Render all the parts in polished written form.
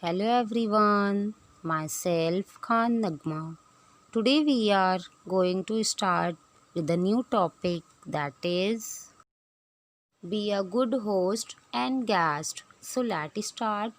Hello everyone, myself Khan Nagma. Today we are going to start with a new topic that is be a good host and guest. So let's start.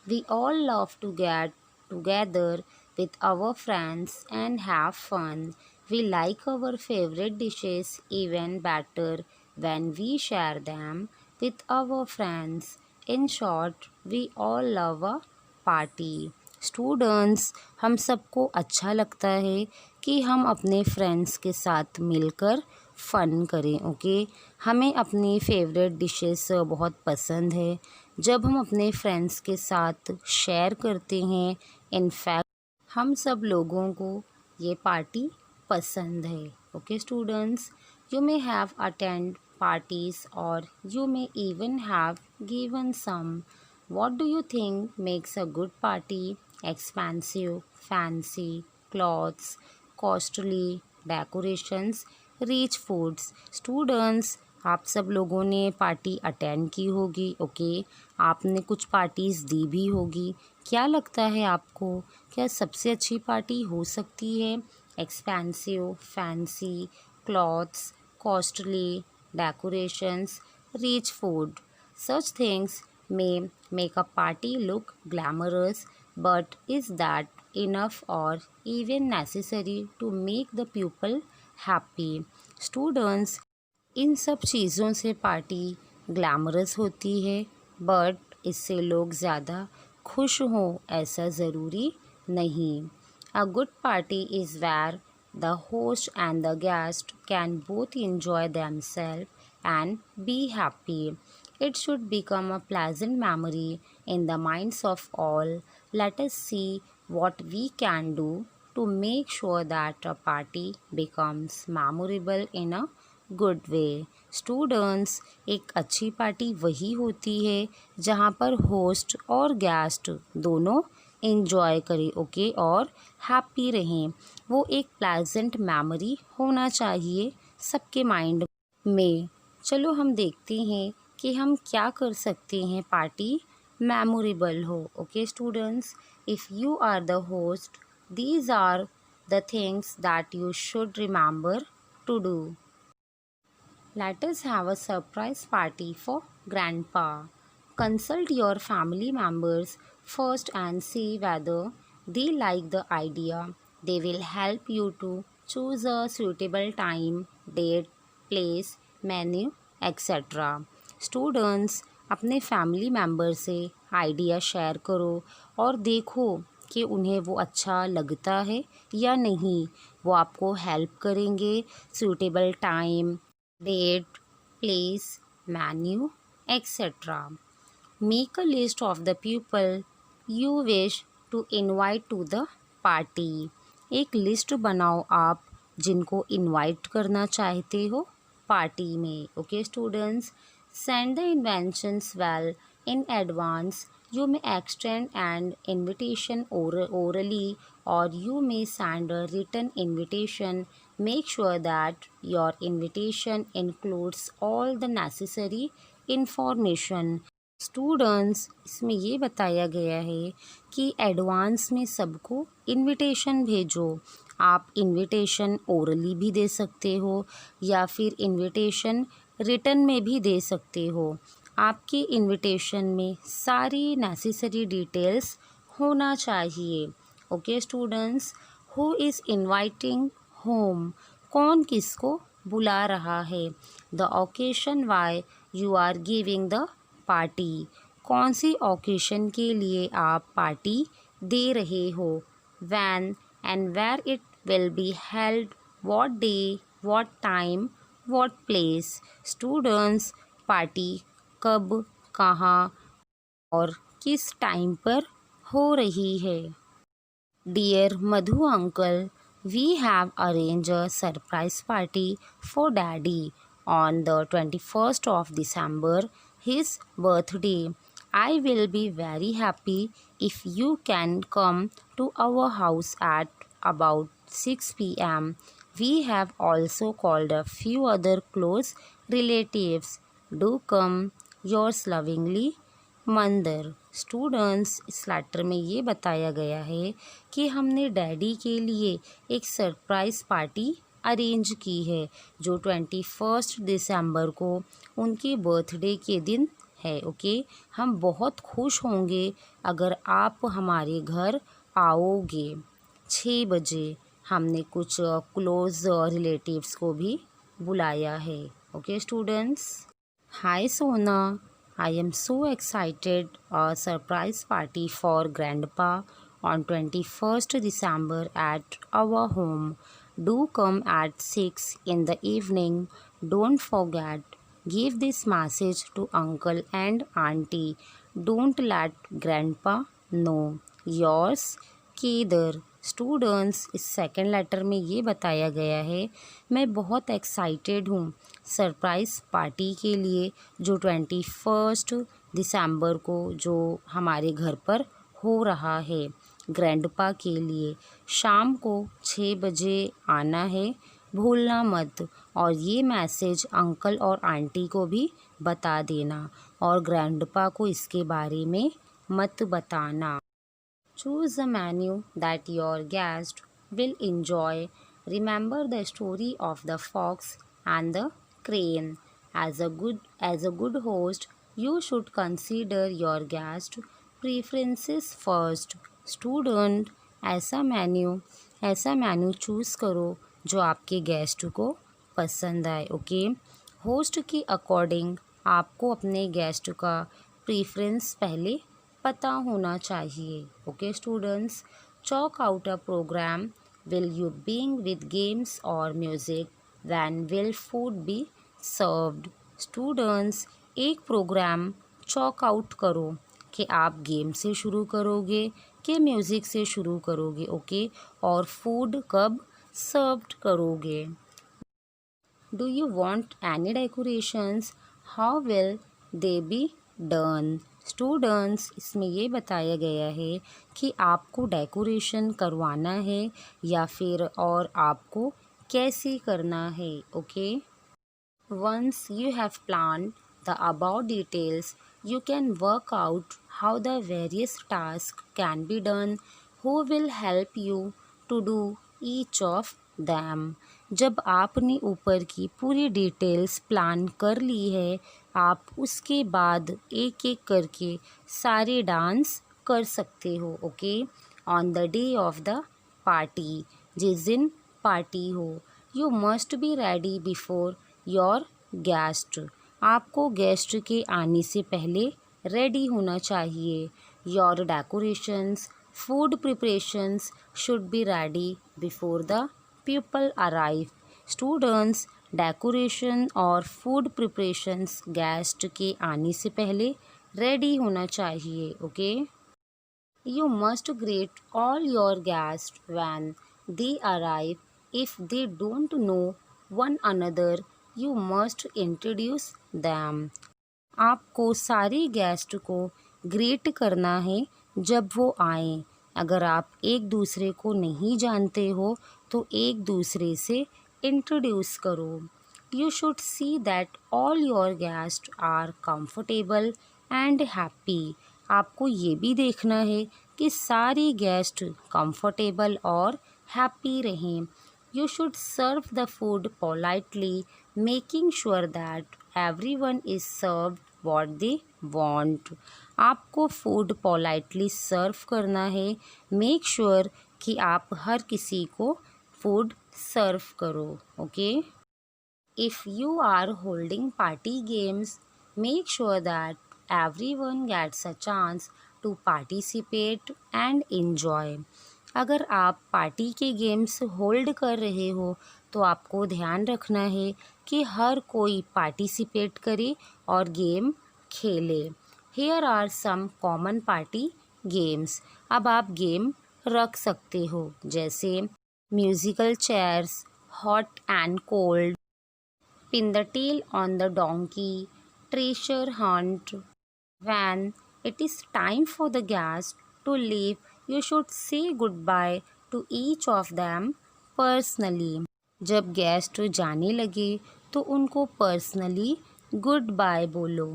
We all love to get together with our friends and have fun. We like our favorite dishes even better when we share them with our friends. In short, we all love a party. Students, हम सबको अच्छा लगता है कि हम अपने friends के साथ मिलकर फ़न करें। ओके, हमें अपनी फेवरेट डिशेस बहुत पसंद है जब हम अपने फ्रेंड्स के साथ शेयर करते हैं। इनफैक्ट हम सब लोगों को ये पार्टी पसंद है। Okay students, you may have attend parties or you may even have given some. What do you think makes a good party? Expensive, fancy, clothes, costly, decorations, rich foods. Students, आप सब लोगों ने party attend की होगी। Okay, आपने कुछ parties दी भी होगी। क्या लगता है आपको, क्या सबसे अच्छी पार्टी हो सकती है expensive, fancy, clothes, costly, decorations, rich food? Such things may make a party look glamorous, but is that enough or even necessary to make the pupil happy? Students, इन सब चीज़ों से पार्टी ग्लैमरस होती है, but इससे लोग ज़्यादा खुश हों ऐसा ज़रूरी नहीं। A good party is where the host and the guest can both enjoy themselves and be happy. It should become a pleasant memory in the minds of all. Let us see what we can do to make sure that a party becomes memorable in a good way. Students, एक अच्छी party वही होती है जहाँ पर host और guest दोनों enjoy करें। ओके, और हैप्पी रहें। वो एक प्लेजेंट मेमोरी होना चाहिए सबके माइंड में। चलो हम देखते हैं कि हम क्या कर सकते हैं पार्टी मेमोरेबल हो। Okay students, if you are the host, these are the things that you should remember to do. Let us have a surprise party for Grandpa. Consult your family members first and see whether they like the idea. They will help you to choose a suitable time, date, place, menu, etc. Students, अपने family member से idea share करो और देखो कि उन्हें वो अच्छा लगता है या नहीं। वो आपको हेल्प करेंगे suitable time, date, place, menu, etc. Make a list of the people you wish to invite to the party. एक लिस्ट बनाओ आप जिनको इनवाइट करना चाहते हो पार्टी में। Okay students, send the inventions well in advance. You may extend an invitation orally or you may send a written invitation. Make sure that your invitation includes all the necessary information. Students, इसमें ये बताया गया है कि advance में सबको invitation भेजो। आप इनविटेशन ओरली भी दे सकते हो या फिर इनविटेशन रिटन में भी दे सकते हो। आपके इनविटेशन में सारी नेसेसरी डिटेल्स होना चाहिए। Okay students, who is inviting home, कौन किसको बुला रहा है। The occasion why you are giving the party, कौन सी ओकेशन के लिए आप पार्टी दे रहे हो। When and where it will be held, what day, what time, what place. Students, party कब, कहाँ और किस टाइम पर हो रही है। Dear Madhu uncle, we have arranged a surprise party for Daddy on the 21st of December, his birthday. I will be very happy if you can come to our house at about 6 p.m. We have also called a few other close relatives. Do come. Yours lovingly, मंदिर। Students, इस letter में ये बताया गया है कि हमने daddy के लिए एक सरप्राइज़ पार्टी अरेंज की है जो 21 दिसंबर को उनके बर्थडे के दिन है। ओके, हम बहुत खुश होंगे अगर आप हमारे घर आओगे 6 बजे। हमने कुछ क्लोज रिलेटिव्स को भी बुलाया है। Okay students. हाय सोना, I am so excited, a surprise party for Grandpa on 21st December at our home. Do come at 6 in the evening. Don't forget, give this message to uncle and auntie. Don't let Grandpa know. Yours, Kedar. Students, इस second letter में ये बताया गया है, मैं बहुत excited हूँ surprise party के लिए जो 21 दिसंबर को जो हमारे घर पर हो रहा है ग्रैंडपा के लिए। शाम को 6 बजे आना है, भूलना मत। और ये मैसेज अंकल और आंटी को भी बता देना और ग्रैंडपा को इसके बारे में मत बताना। Choose a menu that your guest will enjoy. Remember the story of the fox and the crane. As a good host, you should consider your guest preferences first. Student, ऐसा मेन्यू चूज़ करो जो आपके guest को पसंद आए। Okay, host के according आपको अपने गेस्ट का प्रीफरेंस पहले पता होना चाहिए। Okay students, chalk out a programme. Will you being with games और music? When will food be served? Students, एक प्रोग्राम चॉक आउट करो कि आप गेम से शुरू करोगे कि म्यूज़िक से शुरू करोगे। ओके, और फूड कब सर्व्ड करोगे? Do you want any decorations? How will they be done? Students, इसमें ये बताया गया है कि आपको डेकोरेशन करवाना है या फिर और आपको कैसे करना है। Okay, once you have plan the about details, you can work out how the various tasks can be done. Who will help you to do each of them? जब आपने ऊपर की पूरी डिटेल्स प्लान कर ली है, आप उसके बाद एक एक करके सारे डांस कर सकते हो। Okay, on the day of the party, जिस दिन पार्टी हो, you must be ready before your guest. आपको गेस्ट के आने से पहले रेडी होना चाहिए। Your decorations, food preparations should be ready before the people arrive. Students, decoration और फूड प्रिपरेशंस गेस्ट के आने से पहले रेडी होना चाहिए। Okay, you must greet all your guest when they arrive. If they don't know one another, you must introduce them. आपको सारे guest को ग्रीट करना है जब वो आए। अगर आप एक दूसरे को नहीं जानते हो तो एक दूसरे से इंट्रोड्यूस करो। You should see that all your guest are comfortable and happy. आपको ये भी देखना है कि सारे गेस्ट कंफर्टेबल और हैप्पी रहें। You should serve the food politely, making sure that everyone is served what they want. आपको फूड पोलाइटली सर्व करना है। मेक श्योर कि आप हर किसी को फूड सर्व करो। Okay, if you are holding party games, make sure that everyone gets a chance to participate and enjoy. अगर आप पार्टी के गेम्स होल्ड कर रहे हो तो आपको ध्यान रखना है कि हर कोई पार्टिसिपेट करे और गेम खेले। Here are some common party games. अब आप गेम रख सकते हो जैसे musical chairs, hot and cold, pin the tail on the donkey, treasure hunt. When it is time for the guests to leave, you should say goodbye to each of them personally. जब guest जाने लगे तो उनको personally good bye बोलो।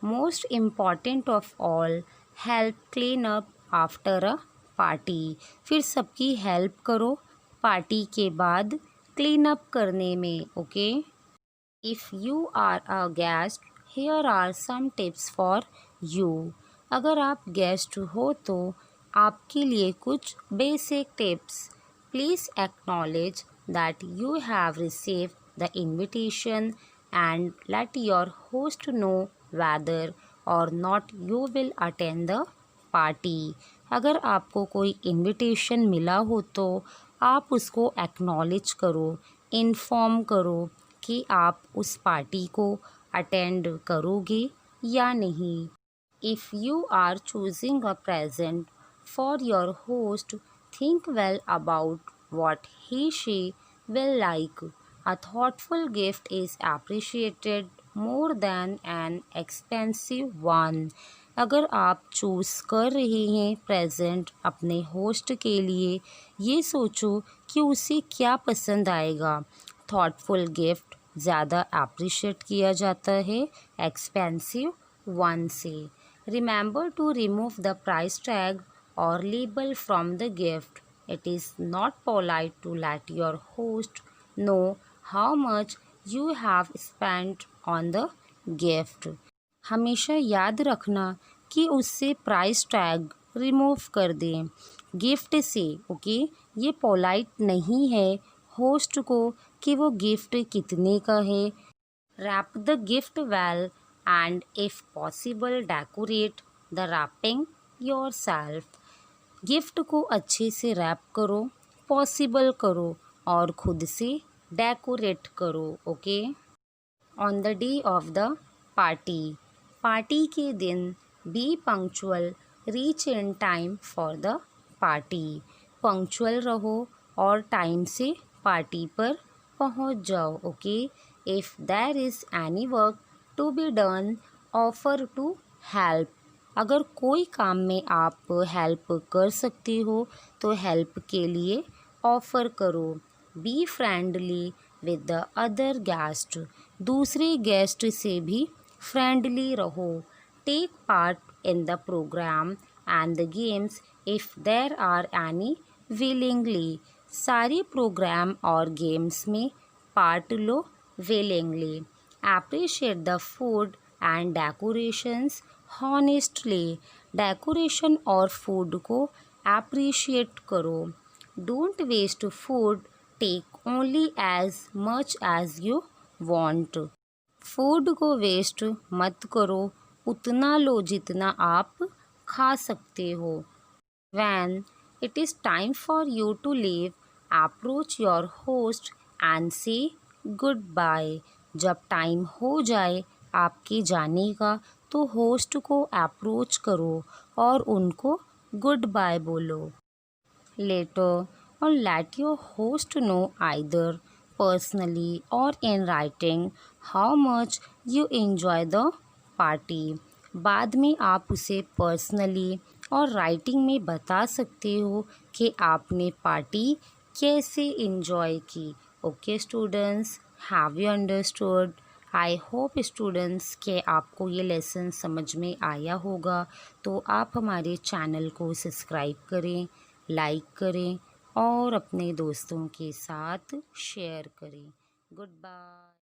Most important of all, help clean up after a party. फिर सबकी help करो party के बाद क्लीन अप करने में, okay. If you are a guest, here are some tips for you. अगर आप गेस्ट हो तो आपके लिए कुछ basic tips. Please acknowledge that you have received the invitation and let your host know whether or not you will attend the party। अगर आपको कोई इनविटेशन मिला हो तो आप उसको एक्नॉलेज करो, इन्फॉर्म करो कि आप उस पार्टी को अटेंड करोगे या नहीं। If you are choosing a present for your host, think well about what he she will like। A thoughtful gift is appreciated more than an expensive one। अगर आप चूज़ कर रहे हैं प्रेजेंट अपने होस्ट के लिए, ये सोचो कि उसे क्या पसंद आएगा। थॉटफुल गिफ्ट ज़्यादा अप्रिशिएट किया जाता है एक्सपेंसिव वन से। Remember to remove the price tag or label from the gift। It is not polite to let your host know how much you have spent on the gift। हमेशा याद रखना कि उससे price tag remove कर दें gift से, okay. ये polite नहीं है होस्ट को कि वो गिफ्ट कितने का है। Wrap the gift well and if possible decorate the wrapping yourself. Gift को अच्छे से रैप करो, पॉसिबल करो और खुद से डेकोरेट करो, okay. On the day of the party, party के दिन be punctual, reach in time for the party. Punctual रहो और टाइम से पार्टी पर पहुंच जाओ, okay. If there is any work to be done, offer to help. अगर कोई काम में आप हेल्प कर सकते हो तो हेल्प के लिए ऑफ़र करो। Be friendly with the other guest. दूसरे गेस्ट से भी फ्रेंडली रहो। Take part in the program and the games if there are any willingly. सारे प्रोग्राम और गेम्स में पार्ट लो willingly. Appreciate the food and decorations honestly. Decoration और food को एप्रिशिएट करो। Don't waste food, take only as much as you want. Food को waste मत करो, उतना लो जितना आप खा सकते हो। When it is time for you to leave, approach your host and say goodbye. जब टाइम हो जाए आपके जाने का तो होस्ट को अप्रोच करो और उनको गुड बाय बोलो। लेटर और let your host know either personally और in writing how much you enjoy the party. बाद में आप उसे पर्सनली और राइटिंग में बता सकते हो कि आपने पार्टी कैसे एंजॉय की, okay students. Have you understood? I hope students के आपको ये लेसन समझ में आया होगा। तो आप हमारे चैनल को सब्सक्राइब करें, लाइक करें और अपने दोस्तों के साथ शेयर करें। Good bye.